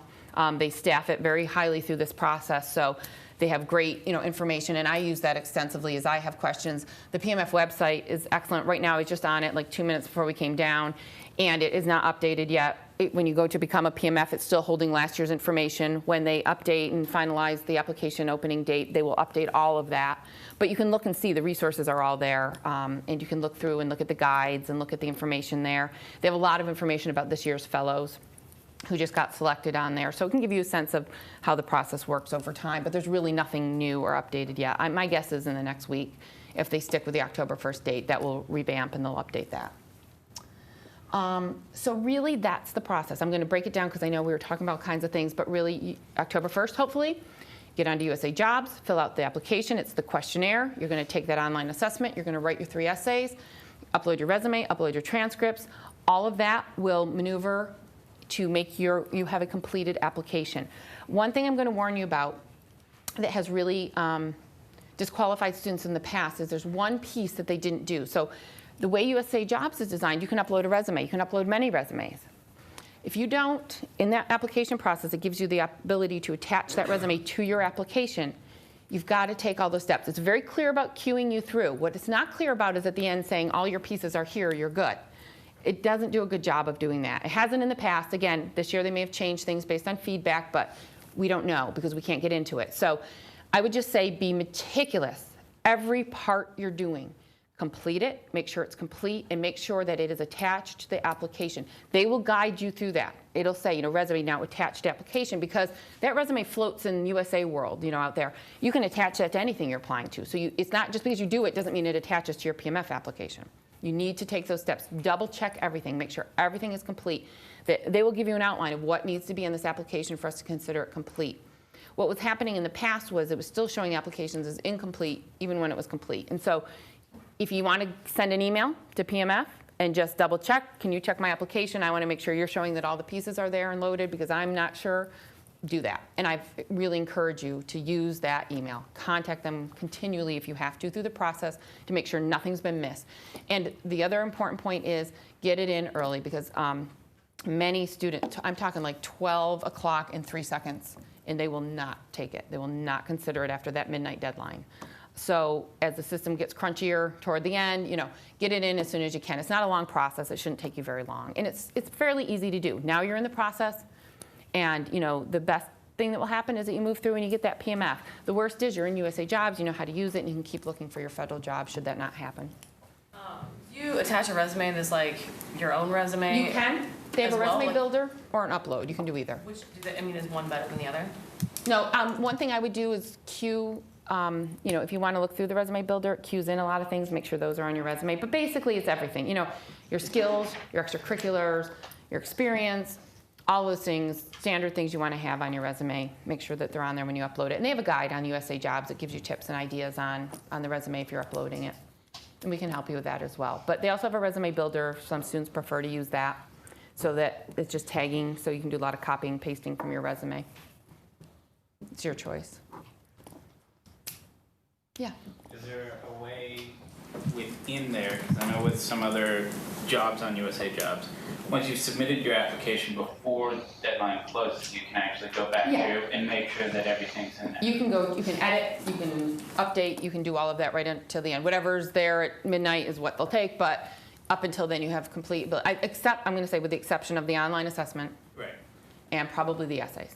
They staff it very highly through this process, so they have great information, and I use that extensively as I have questions. The PMF website is excellent. Right now, I was just on it like 2 minutes before we came down, and it is not updated yet. When you go to become a PMF, it's still holding last year's information. When they update and finalize the application opening date, they will update all of that. But you can look and see the resources are all there, and you can look through and look at the guides and look at the information there. They have a lot of information about this year's fellows who just got selected on there. So it can give you a sense of how the process works over time, but there's really nothing new or updated yet. My guess is in the next week, if they stick with the October 1st date, that will revamp and they'll update that. So really, that's the process. I'm going to break it down because I know we were talking about all kinds of things, but really, October 1st, hopefully, get onto USA Jobs, fill out the application. It's the questionnaire. You're going to take that online assessment. You're going to write your 3 essays, upload your resume, upload your transcripts. All of that will maneuver to make you have a completed application. One thing I'm going to warn you about that has really disqualified students in the past is there's one piece that they didn't do. So the way USA Jobs is designed, you can upload a resume. You can upload many resumes. If you don't, in that application process, it gives you the ability to attach that resume to your application. You've got to take all those steps. It's very clear about queuing you through. What it's not clear about is at the end saying all your pieces are here, you're good. It doesn't do a good job of doing that. It hasn't in the past. Again, this year they may have changed things based on feedback, but we don't know because we can't get into it. So I would just say be meticulous. Every part you're doing, complete it, make sure it's complete, and make sure that it is attached to the application. They will guide you through that. It'll say, resume now attached to application, because that resume floats in USA world, out there. You can attach that to anything you're applying to. So it's not just because you do it doesn't mean it attaches to your PMF application. You need to take those steps. Double check everything. Make sure everything is complete. They will give you an outline of what needs to be in this application for us to consider it complete. What was happening in the past was it was still showing applications as incomplete even when it was complete. And so if you want to send an email to PMF and just double check, can you check my application? I want to make sure you're showing that all the pieces are there and loaded because I'm not sure. Do that. And I really encourage you to use that email. Contact them continually if you have to through the process to make sure nothing's been missed. And the other important point is get it in early because many students, I'm talking like 12 o'clock in 3 seconds, and they will not take it. They will not consider it after that midnight deadline. So as the system gets crunchier toward the end, get it in as soon as you can. It's not a long process. It shouldn't take you very long. And it's fairly easy to do. Now you're in the process. And the best thing that will happen is that you move through and you get that PMF. The worst is you're in USA Jobs, you know how to use it, and you can keep looking for your federal job should that not happen. Do you attach a resume that's like your own resume? You can. They have a well, resume like- builder or an upload. You can do either. Which, is one better than the other? No, one thing I would do is queue, if you want to look through the resume builder, it queues in a lot of things, make sure those are on your resume. But basically it's everything, your skills, your extracurriculars, your experience, all those things, standard things you want to have on your resume. Make sure that they're on there when you upload it. And they have a guide on USA Jobs that gives you tips and ideas on the resume if you're uploading it. And we can help you with that as well. But they also have a resume builder. Some students prefer to use that so that it's just tagging, so you can do a lot of copying and pasting from your resume. It's your choice. Yeah. Is there a way within there, because I know with some other jobs on USA Jobs, once you've submitted your application before deadline closes, you can actually go back through and make sure that everything's in there. You can edit, you can update, you can do all of that right until the end. Whatever's there at midnight is what they'll take, but up until then you have complete, I'm going to say with the exception of the online assessment. Right. And probably the essays.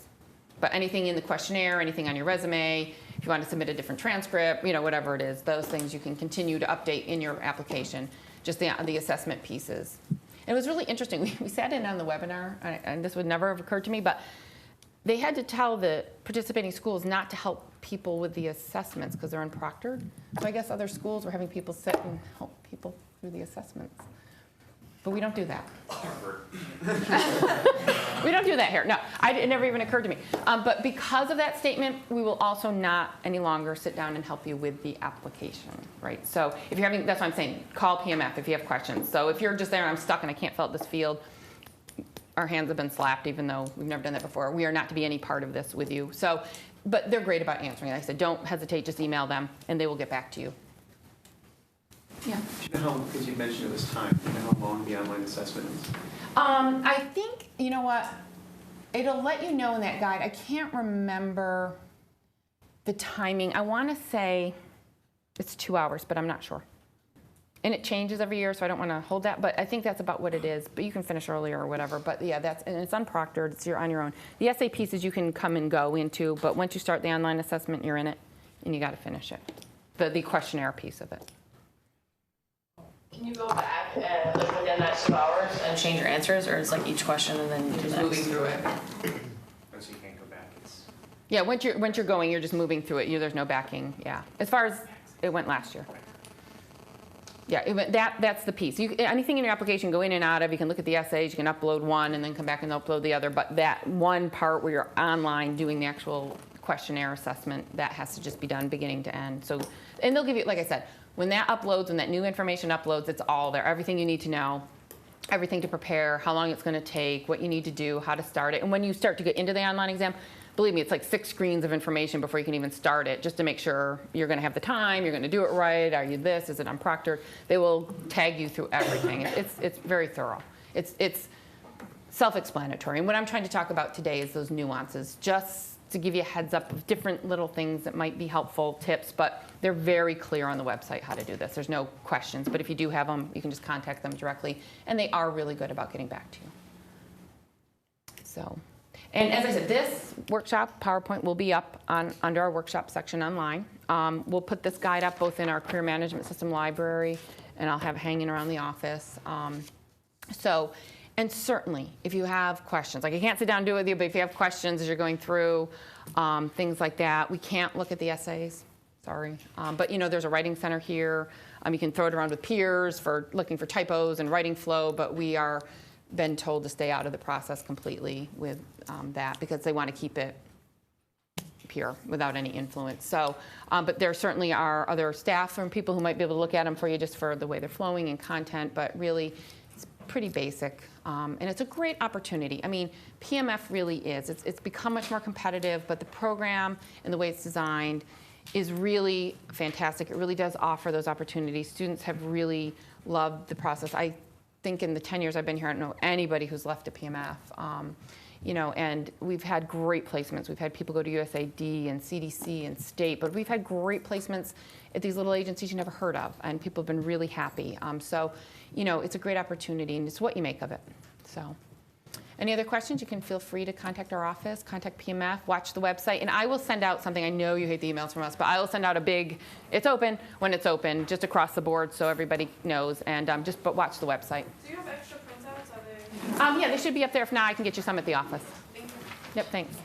But anything in the questionnaire, anything on your resume, if you want to submit a different transcript, whatever it is, those things you can continue to update in your application, just the assessment pieces. And it was really interesting. We sat in on the webinar, and this would never have occurred to me, but they had to tell the participating schools not to help people with the assessments because they're unproctored. So I guess other schools were having people sit and help people through the assessments. But we don't do that. We don't do that here. No, it never even occurred to me. But because of that statement, we will also not any longer sit down and help you with the application, right? So if you're having, that's what I'm saying, call PMF if you have questions. So if you're just there and I'm stuck and I can't fill out this field, our hands have been slapped even though we've never done that before. We are not to be any part of this with you. So, but they're great about answering. Like I said, don't hesitate, just email them and they will get back to you. Yeah. Do you know how, because you mentioned it was time, do you know how long the online assessment is? I think, you know what, it'll let you know in that guide. I can't remember the timing. I want to say it's 2 hours, but I'm not sure. And it changes every year, so I don't want to hold that, but I think that's about what it is. But you can finish earlier or whatever. But yeah, and it's unproctored, it's on your own. The essay pieces you can come and go into, but once you start the online assessment, you're in it, and you got to finish it. The questionnaire piece of it. Can you go back and like within that 2 hours and change your answers, or is like each question and then Just moving through it. Oh, so you can't go back, it's... Yeah, once you're going, you're just moving through it. There's no backing. Yeah, as far as it went last year. Yeah, that's the piece. Anything in your application, go in and out of. You can look at the essays. You can upload one and then come back and upload the other. But that one part where you're online doing the actual questionnaire assessment, that has to just be done beginning to end. So, and they'll give you, like I said, when that uploads, when that new information uploads, it's all there. Everything you need to know, everything to prepare, how long it's going to take, what you need to do, how to start it. And when you start to get into the online exam, believe me, it's like 6 screens of information before you can even start it, just to make sure you're going to have the time, you're going to do it right, are you this, is it unproctored? They will tag you through everything. It's very thorough. It's self-explanatory. And what I'm trying to talk about today is those nuances, just to give you a heads up of different little things that might be helpful, tips, but they're very clear on the website how to do this. There's no questions, but if you do have them, you can just contact them directly, and they are really good about getting back to you. So. And as I said, this workshop PowerPoint will be up under our workshop section online. We'll put this guide up both in our career management system library, and I'll have it hanging around the office. And certainly, if you have questions, like I can't sit down and do it with you, but if you have questions as you're going through, things like that, we can't look at the essays, sorry. But there's a writing center here. You can throw it around with peers for looking for typos and writing flow, but we are been told to stay out of the process completely with that because they want to keep it pure without any influence. So, but there certainly are other staff and people who might be able to look at them for you just for the way they're flowing and content, but really it's pretty basic. And it's a great opportunity. I mean, PMF really is. It's become much more competitive, but the program and the way it's designed is really fantastic. It really does offer those opportunities. Students have really loved the process. I think in the 10 years I've been here, I don't know anybody who's left a PMF. And we've had great placements. We've had people go to USAID and CDC and state, but we've had great placements at these little agencies you never heard of, and people have been really happy. It's a great opportunity, and it's what you make of it. So, any other questions, you can feel free to contact our office, contact PMF, watch the website, and I will send out something. I know you hate the emails from us, but I will send out a big, it's open when it's open, just across the board so everybody knows, and but watch the website. Do you have extra printouts? Are they? Yeah, they should be up there. If not, I can get you some at the office. Thank you. Yep, thanks.